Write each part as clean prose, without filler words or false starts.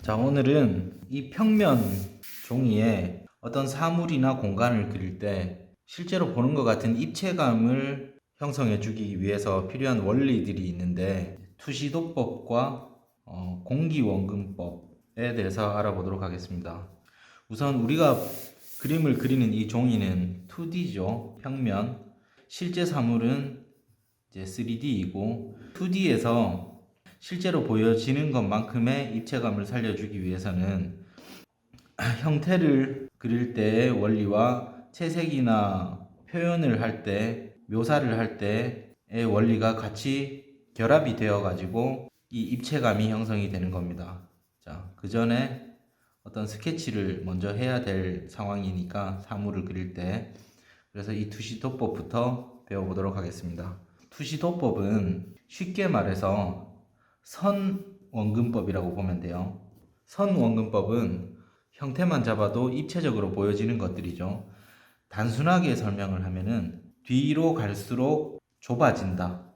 자, 오늘은 이 평면 종이에 어떤 사물이나 공간을 그릴 때 실제로 보는 것 같은 입체감을 형성해 주기 위해서 필요한 원리들이 있는데, 투시도법과 공기원근법에 대해서 알아보도록 하겠습니다. 우선 우리가 그림을 그리는 이 종이는 2D죠. 평면. 실제 사물은 이제 3D이고, 2D에서 실제로 보여지는 것만큼의 입체감을 살려주기 위해서는 형태를 그릴 때의 원리와 채색이나 표현을 할 때, 묘사를 할 때의 원리가 같이 결합이 되어 가지고 이 입체감이 형성이 되는 겁니다. 자, 그 전에 어떤 스케치를 먼저 해야 될 상황이니까, 사물을 그릴 때. 그래서 이 투시도법부터 배워보도록 하겠습니다. 투시도법은 쉽게 말해서 선원근법이라고 보면 돼요. 선원근법은 형태만 잡아도 입체적으로 보여지는 것들이죠. 단순하게 설명을 하면은 뒤로 갈수록 좁아진다,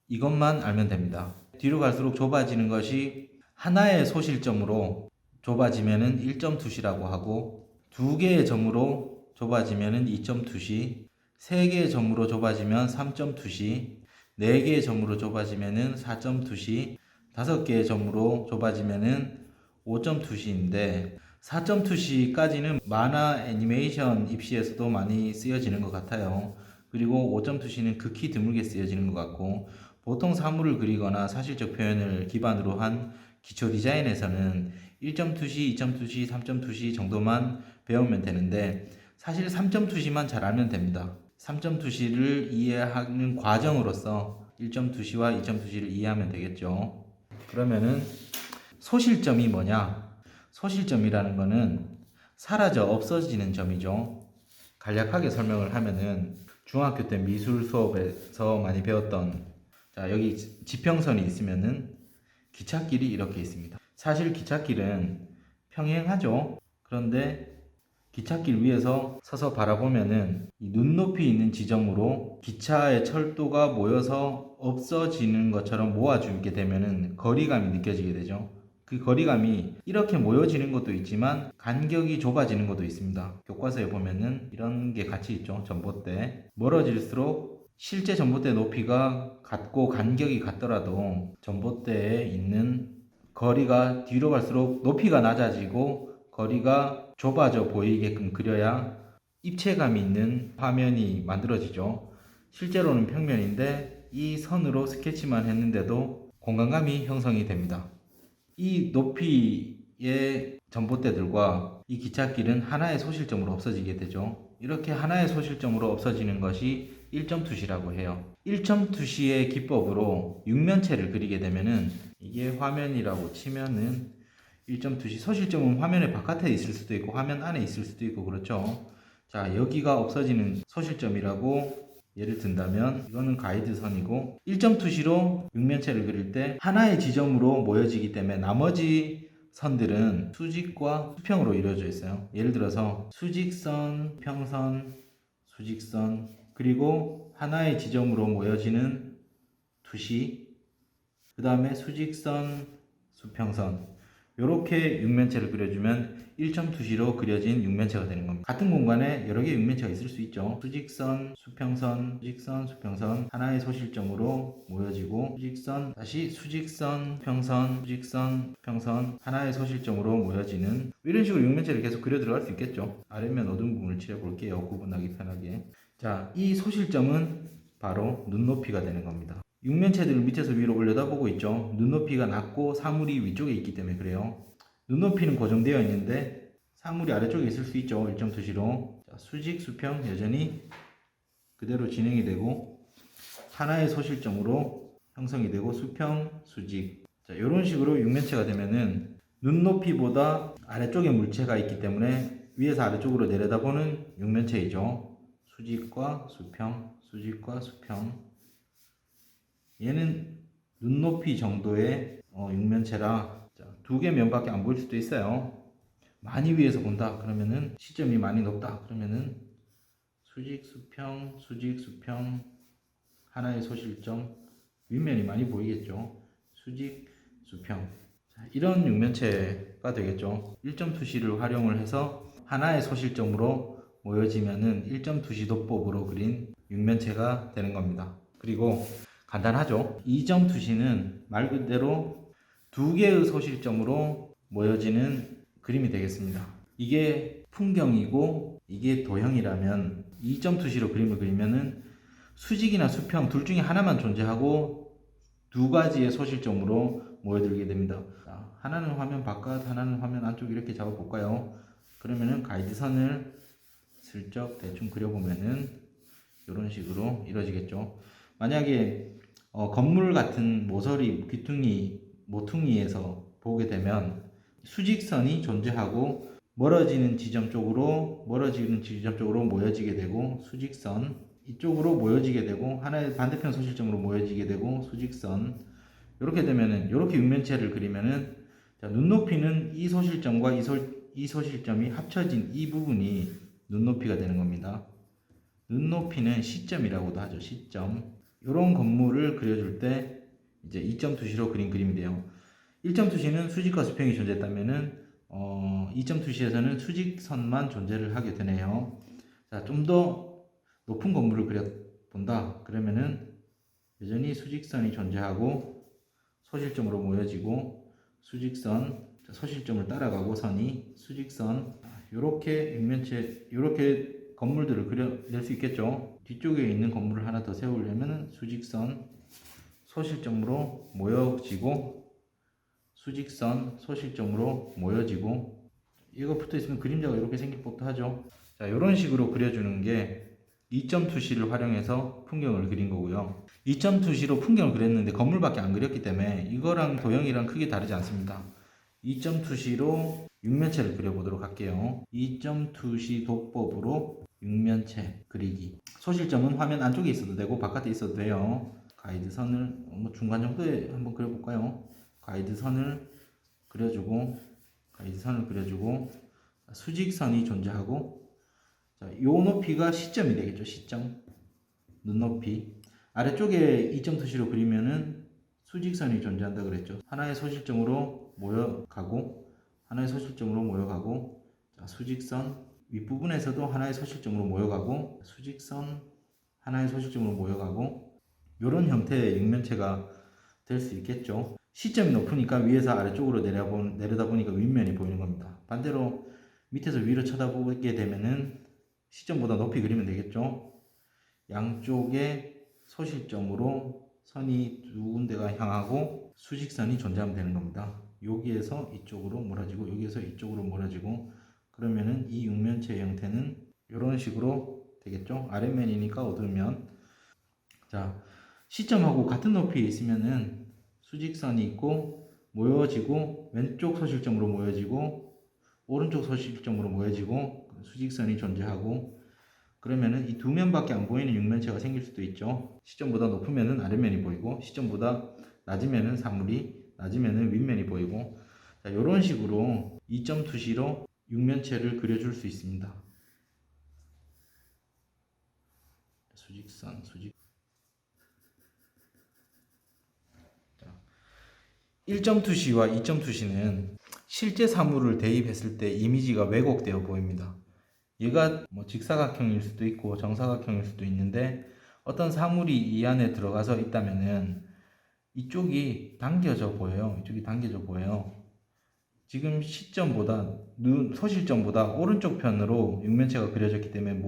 이것만 알면 됩니다. 뒤로 갈수록 좁아지는 것이 하나의 소실점으로 좁아지면은 1.2시라고 하고, 두 개의 점으로 좁아지면은 2.2시, 세 개의 점으로 좁아지면 3.2시, 네 개의 점으로 좁아지면은 4.2시, 다섯 개의 점으로 좁아지면은 5.2시인데, 4.2시까지는 만화 애니메이션 입시에서도 많이 쓰여지는 것 같아요. 그리고 5.2시는 극히 드물게 쓰여지는 것 같고, 보통 사물을 그리거나 사실적 표현을 기반으로 한 기초 디자인에서는 1.2시, 2.2시, 3.2시 정도만 배우면 되는데, 사실 3.2시만 잘 알면 됩니다. 3.2시를 이해하는 과정으로서 1.2시와 2.2시를 이해하면 되겠죠. 그러면은 소실점이 뭐냐? 소실점이라는 거는 사라져 없어지는 점이죠. 간략하게 설명을 하면은 중학교 때 미술 수업에서 많이 배웠던, 자, 여기 지평선이 있으면은 기찻길이 이렇게 있습니다. 사실 기찻길은 평행하죠. 그런데 기찻길 위에서 서서 바라보면은 이 눈높이 있는 지점으로 기차의 철도가 모여서 없어지는 것처럼 모아주게 되면은 거리감이 느껴지게 되죠. 그 거리감이 이렇게 모여지는 것도 있지만 간격이 좁아지는 것도 있습니다. 교과서에 보면은 이런 게 같이 있죠. 전봇대. 멀어질수록 실제 전봇대 높이가 같고 간격이 같더라도 전봇대에 있는 거리가 뒤로 갈수록 높이가 낮아지고 거리가 좁아져 보이게끔 그려야 입체감이 있는 화면이 만들어지죠. 실제로는 평면인데 이 선으로 스케치만 했는데도 공간감이 형성이 됩니다. 이 높이의 전봇대들과 이 기찻길은 하나의 소실점으로 없어지게 되죠. 이렇게 하나의 소실점으로 없어지는 것이 1.2시라고 해요. 1.2시의 기법으로 육면체를 그리게 되면은, 이게 화면이라고 치면은 1.2시, 소실점은 화면의 바깥에 있을 수도 있고 화면 안에 있을 수도 있고 그렇죠. 자, 여기가 없어지는 소실점이라고 예를 든다면, 이거는 가이드선이고 1.2시로 육면체를 그릴 때 하나의 지점으로 모여지기 때문에 나머지 선들은 수직과 수평으로 이루어져 있어요. 예를 들어서 수직선, 평선, 수직선, 그리고 하나의 지점으로 모여지는 투시, 그 다음에 수직선, 수평선, 이렇게 육면체를 그려주면 1.2시로 그려진 육면체가 되는 겁니다. 같은 공간에 여러 개의 육면체가 있을 수 있죠. 수직선, 수평선, 수직선, 수평선, 하나의 소실점으로 모여지고, 수직선, 다시 수직선, 평선, 수직선, 평선, 하나의 소실점으로 모여지는, 이런 식으로 육면체를 계속 그려 들어갈 수 있겠죠. 아래면 어두운 부분을 칠해 볼게요. 구분하기 편하게. 자, 이 소실점은 바로 눈높이가 되는 겁니다. 육면체들을 밑에서 위로 올려다보고 있죠. 눈높이가 낮고 사물이 위쪽에 있기 때문에 그래요. 눈높이는 고정되어 있는데 사물이 아래쪽에 있을 수 있죠. 1.2시로. 자, 수직, 수평 여전히 그대로 진행이 되고 하나의 소실점으로 형성이 되고, 수평, 수직. 자, 이런 식으로 육면체가 되면은 눈높이보다 아래쪽에 물체가 있기 때문에 위에서 아래쪽으로 내려다보는 육면체이죠. 수직과 수평, 수직과 수평. 얘는 눈높이 정도의 육면체라, 두 개 면밖에 안 보일 수도 있어요. 많이 위에서 본다 그러면은, 시점이 많이 높다 그러면은 수직, 수평, 수직, 수평, 하나의 소실점, 윗면이 많이 보이겠죠. 수직, 수평. 자, 이런 육면체 형태가 되겠죠. 1.2C를 활용을 해서 하나의 소실점으로 모여지면은 1.2C 도법으로 그린 육면체가 되는 겁니다. 그리고 간단하죠. 2.2C는 말 그대로 두 개의 소실점으로 모여지는 그림이 되겠습니다. 이게 풍경이고 이게 도형이라면 2.2C로 그림을 그리면은 수직이나 수평 둘 중에 하나만 존재하고 두 가지의 소실점으로 모여들게 됩니다. 자, 하나는 화면 바깥, 하나는 화면 안쪽 이렇게 잡아볼까요? 그러면은 가이드선을 슬쩍 대충 그려보면은 이런 식으로 이루어지겠죠. 만약에 건물 같은 모서리, 귀퉁이, 모퉁이에서 보게 되면 수직선이 존재하고 멀어지는 지점 쪽으로 모여지게 되고 수직선 이쪽으로 모여지게 되고 하나의 반대편 소실점으로 모여지게 되고 수직선 이렇게 되면은 이렇게 육면체를 그리면은 자, 눈높이는 이 소실점과 이 소실점이 합쳐진 이 부분이 눈높이가 되는 겁니다. 눈높이는 시점이라고도 하죠. 시점. 이런 건물을 그려줄 때 이제 2.2C로 그린 그림이 돼요. 1.2C는 수직과 수평이 존재했다면은 2.2C에서는 수직선만 존재를 하게 되네요. 자, 좀 더 높은 건물을 그려본다. 그러면은 여전히 수직선이 존재하고 소실점으로 모여지고 수직선, 소실점을 따라가고 선이 수직선 이렇게 육면체 이렇게 건물들을 그려낼 수 있겠죠. 뒤쪽에 있는 건물을 하나 더 세우려면 수직선 소실점으로 모여지고 수직선 소실점으로 모여지고 이거 붙어 있으면 그림자가 이렇게 생길 법도 하죠. 자, 이런 식으로 그려주는 게 2.2C를 활용해서 풍경을 그린 거고요. 2.2C로 풍경을 그렸는데 건물밖에 안 그렸기 때문에 이거랑 도형이랑 크게 다르지 않습니다. 2.2C로 육면체를 그려보도록 할게요. 2.2C 도법으로 육면체 그리기. 소실점은 화면 안쪽에 있어도 되고 바깥에 있어도 돼요. 가이드선을 뭐 중간 정도에 한번 그려볼까요? 가이드선을 그려주고 수직선이 존재하고 자, 요 높이가 시점이 되겠죠. 시점 눈높이 아래쪽에 2.2C로 그리면은 수직선이 존재한다 그랬죠. 하나의 소실점으로 모여가고 자, 수직선 윗부분에서도 하나의 소실점으로 모여가고 수직선 하나의 소실점으로 모여가고 이런 형태의 육면체가 될 수 있겠죠. 시점이 높으니까 위에서 아래쪽으로 내려다보니까 윗면이 보이는 겁니다. 반대로 밑에서 위로 쳐다보게 되면은 시점보다 높이 그리면 되겠죠. 양쪽에 소실점으로 선이 두 군데가 향하고 수직선이 존재하면 되는 겁니다. 여기에서 이쪽으로 몰아지고 여기에서 이쪽으로 몰아지고 그러면은 이 육면체의 형태는 이런 식으로 되겠죠. 아랫면이니까 어두우면 자 시점하고 같은 높이에 있으면은 수직선이 있고 모여지고 왼쪽 소실점으로 모여지고 오른쪽 소실점으로 모여지고 수직선이 존재하고 그러면은 이 두 면밖에 안 보이는 육면체가 생길 수도 있죠. 시점보다 높으면은 아랫면이 보이고 시점보다 낮으면은 사물이 낮으면은 윗면이 보이고 자, 이런 식으로 2.2C로 육면체를 그려줄 수 있습니다. 수직선 1.2C와 2.2C는 실제 사물을 대입했을 때 이미지가 왜곡되어 보입니다. 얘가 뭐 직사각형일 수도 있고 정사각형일 수도 있는데 어떤 사물이 이 안에 들어가서 있다면은 이쪽이 당겨져 보여요. 지금 소실점보다 오른쪽 편으로 육면체가 그려졌기 때문에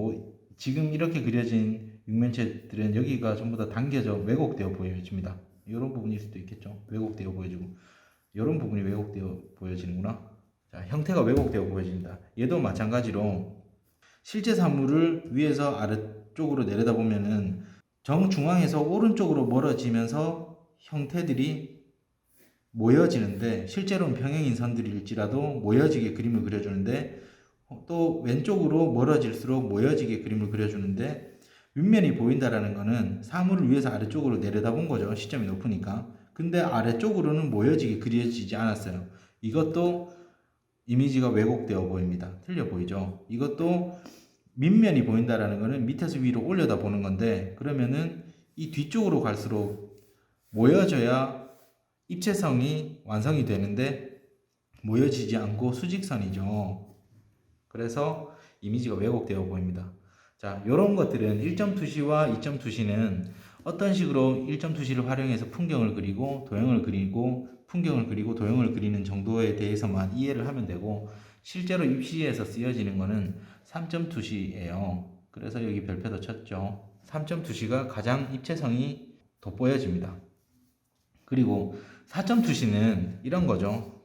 지금 이렇게 그려진 육면체들은 여기가 전부 다 당겨져 왜곡되어 보여집니다. 이런 부분일 수도 있겠죠. 왜곡되어 보여지고 이런 부분이 왜곡되어 보여지는구나. 자, 형태가 왜곡되어 보여진다. 얘도 마찬가지로 실제 사물을 위에서 아래쪽으로 내려다보면은 정중앙에서 오른쪽으로 멀어지면서 형태들이 모여지는데 실제로는 평행인 선들일지라도 모여지게 그림을 그려주는데 또 왼쪽으로 멀어질수록 모여지게 그림을 그려주는데 윗면이 보인다라는 거는 사물을 위에서 아래쪽으로 내려다본 거죠. 시점이 높으니까. 근데 아래쪽으로는 모여지게 그려지지 않았어요. 이것도 이미지가 왜곡되어 보입니다. 틀려 보이죠? 이것도 밑면이 보인다라는 거는 밑에서 위로 올려다 보는 건데 그러면은 이 뒤쪽으로 갈수록 모여져야 입체성이 완성이 되는데 모여지지 않고 수직선이죠. 그래서 이미지가 왜곡되어 보입니다. 자, 이런 것들은 1점 투시와 2점 투시는 어떤 식으로 1점 투시를 활용해서 풍경을 그리고 도형을 그리고 풍경을 그리고 도형을 그리는 정도에 대해서만 이해를 하면 되고, 실제로 입시에서 쓰여지는 거는 3점 투시예요. 그래서 여기 별표도 쳤죠. 3점 투시가 가장 입체성이 돋보여집니다. 그리고 4점 투시는 이런 거죠.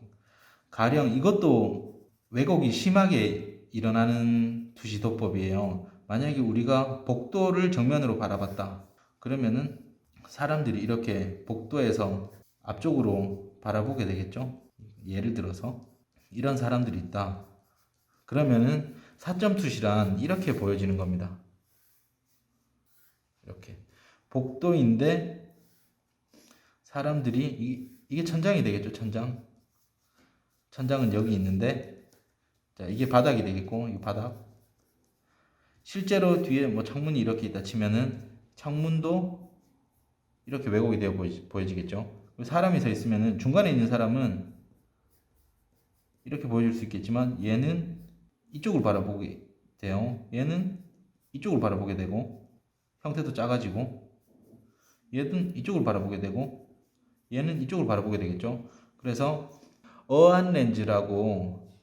가령 이것도 왜곡이 심하게 일어나는 투시 도법이에요. 만약에 우리가 복도를 정면으로 바라봤다. 그러면은 사람들이 이렇게 복도에서 앞쪽으로 바라보게 되겠죠. 예를 들어서 이런 사람들이 있다. 그러면은 4점 투시란 이렇게 보여지는 겁니다. 이렇게 복도인데 사람들이 이게 천장이 되겠죠. 천장은 여기 있는데, 자, 이게 바닥이 되겠고, 이 바닥. 실제로 뒤에 뭐 창문이 이렇게 있다 치면은 창문도 이렇게 왜곡이 되어 보여지겠죠. 사람이 서 있으면은 중간에 있는 사람은 이렇게 보여줄 수 있겠지만 얘는 이쪽을 바라보게 돼요. 얘는 이쪽을 바라보게 되고, 형태도 작아지고, 얘는 이쪽을 바라보게 되고, 얘는 이쪽을 바라보게 되겠죠. 그래서 어안 렌즈라고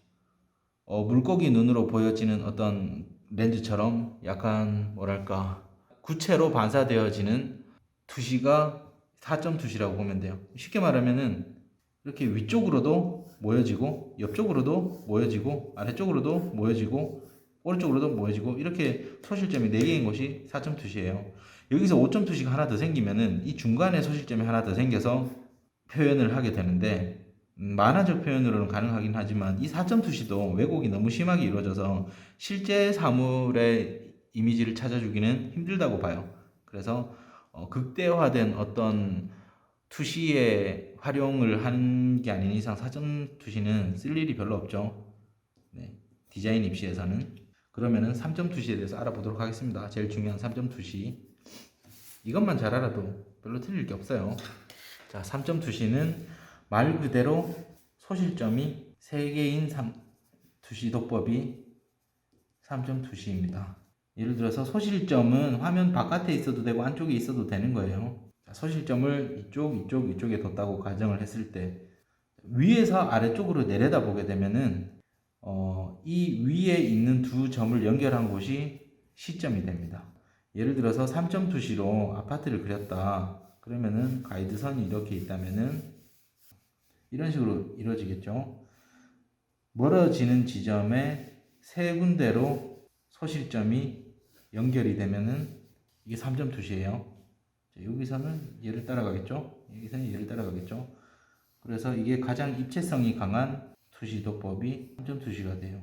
물고기 눈으로 보여지는 어떤 렌즈처럼 약간 뭐랄까 구체로 반사되어지는 투시가 4점 투시라고 보면 돼요. 쉽게 말하면은 이렇게 위쪽으로도 모여지고 옆쪽으로도 모여지고 아래쪽으로도 모여지고 오른쪽으로도 모여지고 이렇게 소실점이 4개인 것이 4점 투시예요. 여기서 5점 투시가 하나 더 생기면은 이 중간에 소실점이 하나 더 생겨서 표현을 하게 되는데, 만화적 표현으로는 가능하긴 하지만 이 4점 투시도 왜곡이 너무 심하게 이루어져서 실제 사물의 이미지를 찾아주기는 힘들다고 봐요. 그래서 극대화된 어떤 투시의 활용을 하는 게 아닌 이상 4점 투시는 쓸 일이 별로 없죠. 네, 디자인 입시에서는. 그러면은 3점 투시에 대해서 알아보도록 하겠습니다. 제일 중요한 3점 투시. 이것만 잘 알아도 별로 틀릴 게 없어요. 자, 3점 투시는 말 그대로 소실점이 3개인 투시 도법이 3점 투시입니다. 예를 들어서 소실점은 화면 바깥에 있어도 되고 안쪽에 있어도 되는 거예요. 자, 소실점을 이쪽에 뒀다고 가정을 했을 때 위에서 아래쪽으로 내려다 보게 되면은 이 위에 있는 두 점을 연결한 곳이 시점이 됩니다. 예를 들어서 3점 투시로 아파트를 그렸다. 그러면은 가이드선이 이렇게 있다면은 이런 식으로 이루어지겠죠. 멀어지는 지점에 세 군데로 소실점이 연결이 되면은 이게 3점 투시예요. 자, 여기서는 얘를 따라가겠죠. 여기서는 얘를 따라가겠죠. 그래서 이게 가장 입체성이 강한 투시 도법이 3점 투시가 돼요.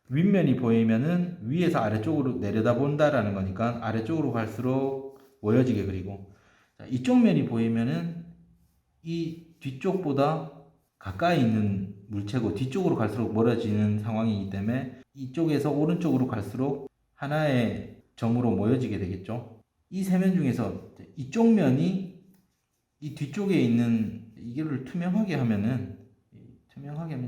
윗면이 보이면은 위에서 아래쪽으로 내려다 본다라는 거니까 아래쪽으로 갈수록 모여지게 그리고, 자, 이쪽 면이 보이면은 이 뒤쪽보다 가까이 있는 물체고 뒤쪽으로 갈수록 멀어지는 상황이기 때문에 이쪽에서 오른쪽으로 갈수록 하나의 점으로 모여지게 되겠죠. 이 세 면 중에서 이쪽 면이 이 뒤쪽에 있는 이거를 투명하게 하면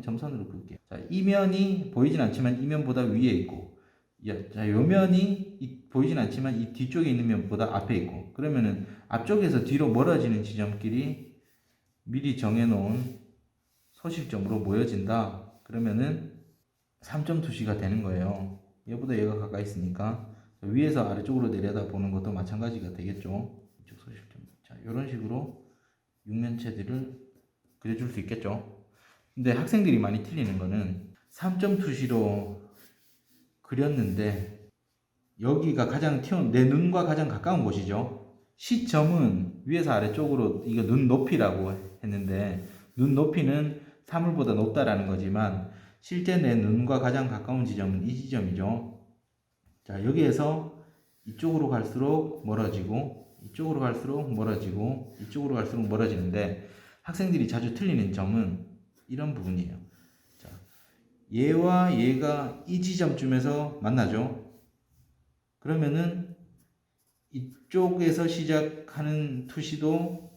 점선으로 그을게요. 자, 이 면이 보이진 않지만 이 면보다 위에 있고, 자, 요 면이 보이진 않지만 이 뒤쪽에 있는 면보다 앞에 있고, 그러면은 앞쪽에서 뒤로 멀어지는 지점끼리 미리 정해놓은 소실점으로 모여진다. 그러면은 3점 투시가 되는 거예요. 얘보다 얘가 가까이 있으니까 위에서 아래쪽으로 내려다 보는 것도 마찬가지가 되겠죠. 이쪽 소실점. 자, 이런 식으로 육면체들을 그려줄 수 있겠죠. 근데 학생들이 많이 틀리는 거는 3점 투시로 그렸는데 여기가 가장 내 눈과 가장 가까운 곳이죠. 시점은 위에서 아래쪽으로 이거 눈 높이라고 했는데 눈 높이는 사물보다 높다라는 거지만 실제 내 눈과 가장 가까운 지점은 이 지점이죠. 자, 여기에서 이쪽으로 갈수록 멀어지고 이쪽으로 갈수록 멀어지고 이쪽으로 갈수록 멀어지는데 학생들이 자주 틀리는 점은 이런 부분이에요. 자, 얘와 얘가 이 지점쯤에서 만나죠. 그러면은 이쪽에서 시작하는 투시도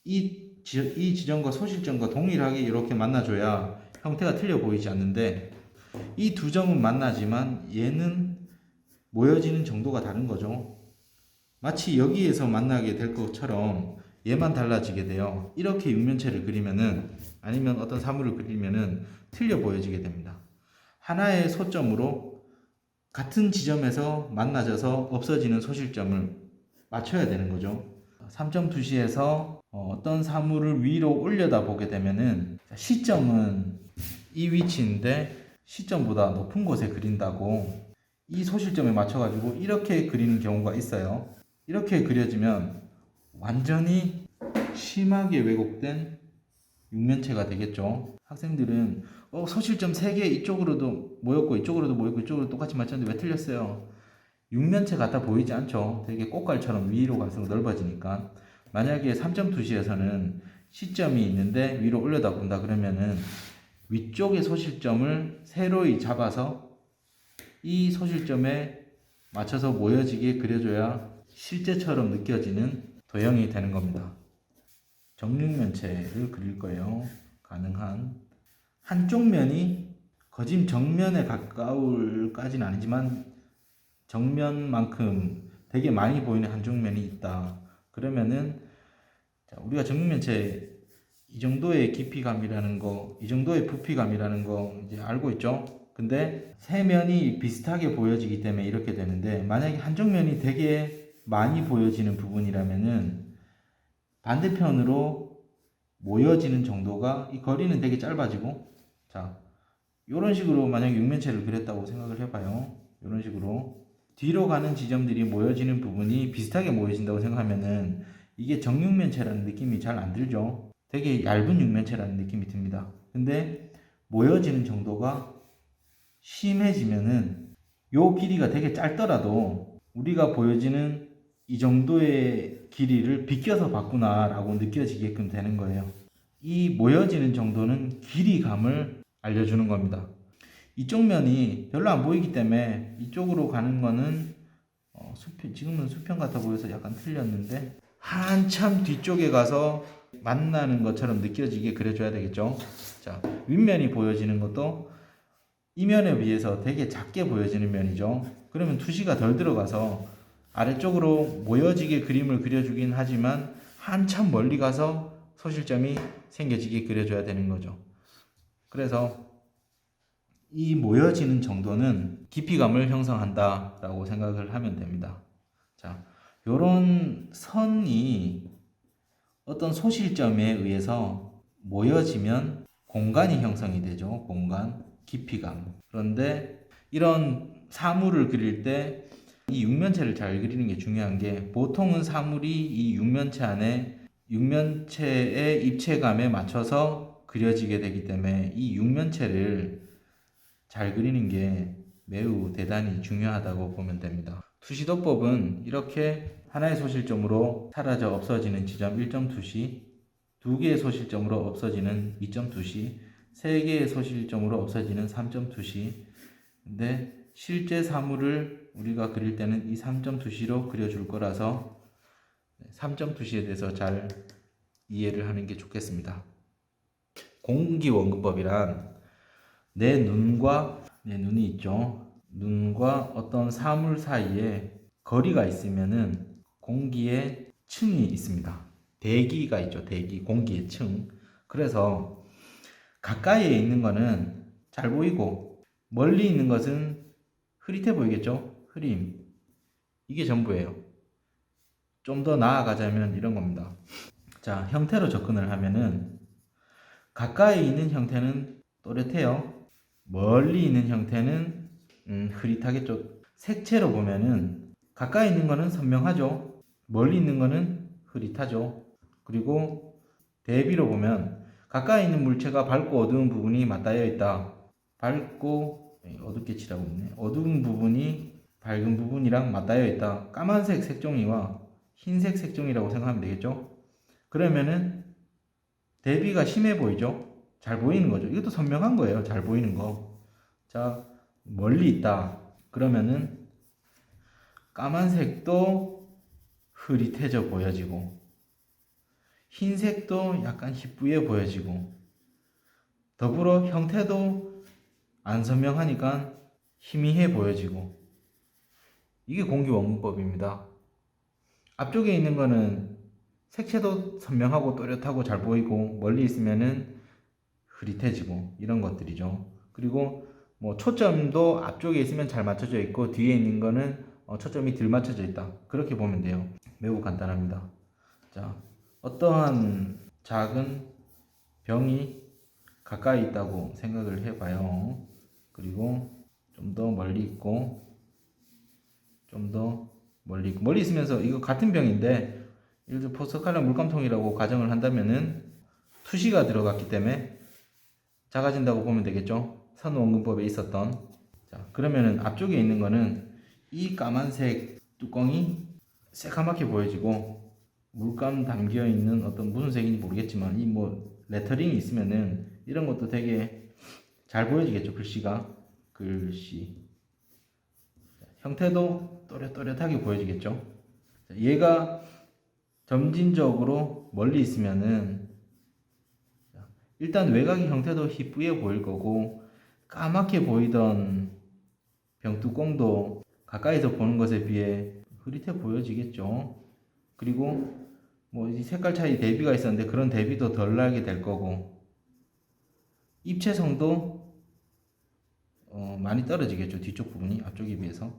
이 지점과 소실점과 동일하게 이렇게 만나줘야 형태가 틀려 보이지 않는데 이 두 점은 만나지만 얘는 모여지는 정도가 다른 거죠. 마치 여기에서 만나게 될 것처럼 얘만 달라지게 돼요. 이렇게 육면체를 그리면은 아니면 어떤 사물을 그리면은 틀려 보여지게 됩니다. 하나의 소점으로 같은 지점에서 만나져서 없어지는 소실점을 맞춰야 되는 거죠. 3점 투시에서 어떤 사물을 위로 올려다 보게 되면은 시점은 이 위치인데 시점보다 높은 곳에 그린다고 이 소실점에 맞춰가지고 이렇게 그리는 경우가 있어요. 이렇게 그려지면 완전히 심하게 왜곡된 육면체가 되겠죠. 학생들은 소실점 3개 이쪽으로도 모였고 이쪽으로도 모였고 이쪽으로 똑같이 맞췄는데 왜 틀렸어요? 육면체 같아 보이지 않죠. 되게 꽃갈처럼 위로 갈수록 넓어지니까. 만약에 3점 투시에서는 시점이 있는데 위로 올려다 본다 그러면은 위쪽의 소실점을 세로히 잡아서 이 소실점에 맞춰서 모여지게 그려줘야 실제처럼 느껴지는 도형이 되는 겁니다. 정육면체를 그릴 거예요. 가능한 한쪽 면이 거진 정면에 가까울까지는 아니지만 정면만큼 되게 많이 보이는 한쪽 면이 있다. 그러면은 우리가 정육면체 이 정도의 깊이감이라는 거, 이 정도의 부피감이라는 거 이제 알고 있죠. 근데 세 면이 비슷하게 보여지기 때문에 이렇게 되는데 만약에 한쪽 면이 되게 많이 보여지는 부분이라면은 반대편으로 모여지는 정도가 이 거리는 되게 짧아지고 자 이런 식으로 만약 육면체를 그렸다고 생각을 해봐요. 이런 식으로 뒤로 가는 지점들이 모여지는 부분이 비슷하게 모여진다고 생각하면은 이게 정육면체라는 느낌이 잘 안 들죠. 되게 얇은 육면체라는 느낌이 듭니다. 근데 모여지는 정도가 심해지면은 요 길이가 되게 짧더라도 우리가 보여지는 이 정도의 길이를 비껴서 봤구나 라고 느껴지게끔 되는 거예요. 이 모여지는 정도는 길이감을 알려주는 겁니다. 이쪽 면이 별로 안 보이기 때문에 이쪽으로 가는 거는 지금은 수평 같아 보여서 약간 틀렸는데 한참 뒤쪽에 가서 만나는 것처럼 느껴지게 그려줘야 되겠죠. 자, 윗면이 보여지는 것도 이 면에 비해서 되게 작게 보여지는 면이죠. 그러면 투시가 덜 들어가서 아래쪽으로 모여지게 그림을 그려주긴 하지만 한참 멀리 가서 소실점이 생겨지게 그려줘야 되는 거죠. 그래서 이 모여지는 정도는 깊이감을 형성한다 라고 생각을 하면 됩니다. 자, 요런 선이 어떤 소실점에 의해서 모여지면 공간이 형성이 되죠. 공간, 깊이감. 그런데 이런 사물을 그릴 때 이 육면체를 잘 그리는 게 중요한 게 보통은 사물이 이 육면체 안에 육면체의 입체감에 맞춰서 그려지게 되기 때문에 이 육면체를 잘 그리는 게 매우 대단히 중요하다고 보면 됩니다. 투시도법은 이렇게 하나의 소실점으로 사라져 없어지는 지점 1점 투시, 두 개의 소실점으로 없어지는 2점 투시, 세 개의 소실점으로 없어지는 3점 투시. 근데 실제 사물을 우리가 그릴 때는 이 3점 투시로 그려줄 거라서 3점 투시에 대해서 잘 이해를 하는 게 좋겠습니다. 공기원근법이란 내 눈이 있죠. 눈과 어떤 사물 사이에 거리가 있으면은 공기의 층이 있습니다. 대기가 있죠. 대기, 공기의 층. 그래서 가까이에 있는 거는 잘 보이고 멀리 있는 것은 흐릿해 보이겠죠. 흐림. 이게 전부예요. 좀 더 나아가자면 이런 겁니다. 자, 형태로 접근을 하면은 가까이 있는 형태는 또렷해요. 멀리 있는 형태는 흐릿하겠죠. 색채로 보면은 가까이 있는 거는 선명하죠. 멀리 있는 거는 흐릿하죠. 그리고 대비로 보면 가까이 있는 물체가 밝고 어두운 부분이 맞닿아 있다. 밝고 어둡게 칠하고 있네. 어두운 부분이 밝은 부분이랑 맞닿아 있다. 까만색 색종이와 흰색 색종이라고 생각하면 되겠죠. 그러면은 대비가 심해 보이죠. 잘 보이는 거죠. 이것도 선명한 거예요. 잘 보이는 거. 자, 멀리 있다. 그러면은 까만색도 흐릿해져 보여지고 흰색도 약간 희뿌예 보여지고 더불어 형태도 안 선명하니까 희미해 보여지고, 이게 공기원근법입니다. 앞쪽에 있는 거는 색채도 선명하고 또렷하고 잘 보이고, 멀리 있으면은 흐릿해지고, 이런 것들이죠. 그리고 뭐 초점도 앞쪽에 있으면 잘 맞춰져 있고, 뒤에 있는 거는 초점이 덜 맞춰져 있다, 그렇게 보면 돼요. 매우 간단합니다. 자, 어떠한 작은 병이 가까이 있다고 생각을 해봐요. 그리고 좀 더 멀리 있고, 좀 더 멀리 있고, 멀리 있으면서 이거 같은 병인데, 예를 들어 포스칼라 물감통이라고 가정을 한다면은 투시가 들어갔기 때문에 작아진다고 보면 되겠죠. 선원근법에 있었던. 자, 그러면은 앞쪽에 있는 거는 이 까만색 뚜껑이 새카맣게 보여지고, 물감 담겨 있는 어떤 무슨 색인지 모르겠지만 이 뭐 레터링이 있으면은 이런 것도 되게 잘 보여지겠죠. 글씨 형태도 또렷또렷하게 보여지겠죠. 얘가 점진적으로 멀리 있으면은 일단 외곽의 형태도 희뿌예 보일 거고, 까맣게 보이던 병뚜껑도 가까이서 보는 것에 비해 흐릿해 보여지겠죠. 그리고 뭐 이 색깔 차이 대비가 있었는데 그런 대비도 덜 나게 될 거고, 입체성도 많이 떨어지겠죠. 뒤쪽 부분이 앞쪽에 비해서.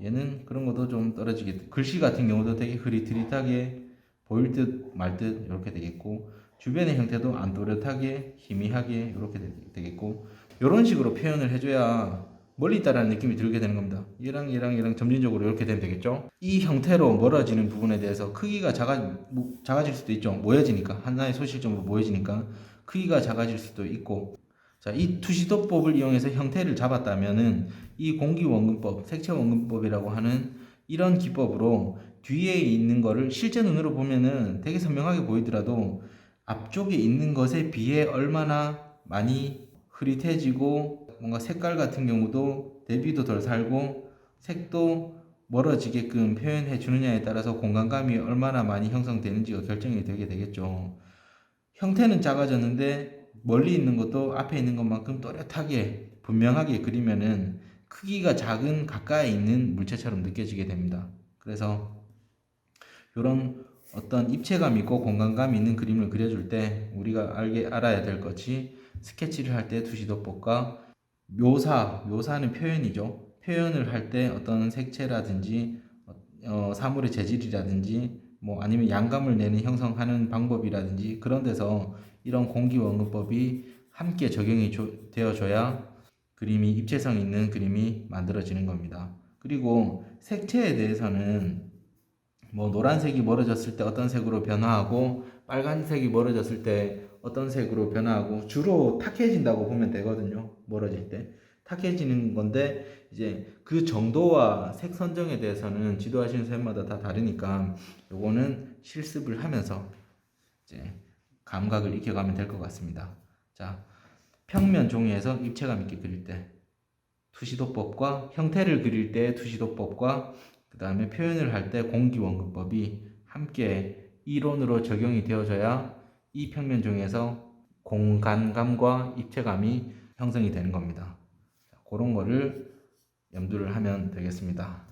얘는 그런 것도 좀 떨어지겠고, 글씨 같은 경우도 되게 흐릿흐릿하게 보일 듯 말 듯 이렇게 되겠고, 주변의 형태도 안 또렷하게 희미하게 이렇게 되겠고, 이런 식으로 표현을 해줘야 멀리 있다라는 느낌이 들게 되는 겁니다. 얘랑 점진적으로 이렇게 되면 되겠죠. 이 형태로 멀어지는 부분에 대해서 크기가 작아질 수도 있죠. 모여지니까, 하나의 소실점으로 모여지니까 크기가 작아질 수도 있고. 자, 이 투시도법을 이용해서 형태를 잡았다면은 이 공기원근법, 색채원근법이라고 하는 이런 기법으로 뒤에 있는 거를 실제 눈으로 보면은 되게 선명하게 보이더라도 앞쪽에 있는 것에 비해 얼마나 많이 흐릿해지고, 뭔가 색깔 같은 경우도 대비도 덜 살고 색도 멀어지게끔 표현해 주느냐에 따라서 공간감이 얼마나 많이 형성되는지가 결정이 되게 되겠죠. 형태는 작아졌는데 멀리 있는 것도 앞에 있는 것만큼 또렷하게 분명하게 그리면은 크기가 작은 가까이 있는 물체처럼 느껴지게 됩니다. 그래서 이런 어떤 입체감 있고 공간감 있는 그림을 그려줄 때 우리가 알아야 될 것이, 스케치를 할 때 투시도법과 묘사는 표현이죠. 표현을 할 때 어떤 색채라든지 사물의 재질이라든지 뭐 아니면 양감을 내는 형성하는 방법이라든지, 그런 데서 이런 공기원근법이 함께 적용이 되어줘야 그림이 입체성 있는 그림이 만들어지는 겁니다. 그리고 색채에 대해서는 뭐 노란색이 멀어졌을 때 어떤 색으로 변화하고, 빨간색이 멀어졌을 때 어떤 색으로 변화하고, 주로 탁해진다고 보면 되거든요. 멀어질 때 탁해지는 건데, 이제 그 정도와 색 선정에 대해서는 지도하시는 선생님마다 다 다르니까 요거는 실습을 하면서 이제 감각을 익혀가면 될 것 같습니다. 자, 평면 종이에서 입체감 있게 그릴 때 투시도법과, 형태를 그릴 때 투시도법과, 그 다음에 표현을 할 때 공기원근법이 함께 이론으로 적용이 되어져야 이 평면 종이에서 공간감과 입체감이 형성이 되는 겁니다. 그런 거를 염두를 하면 되겠습니다.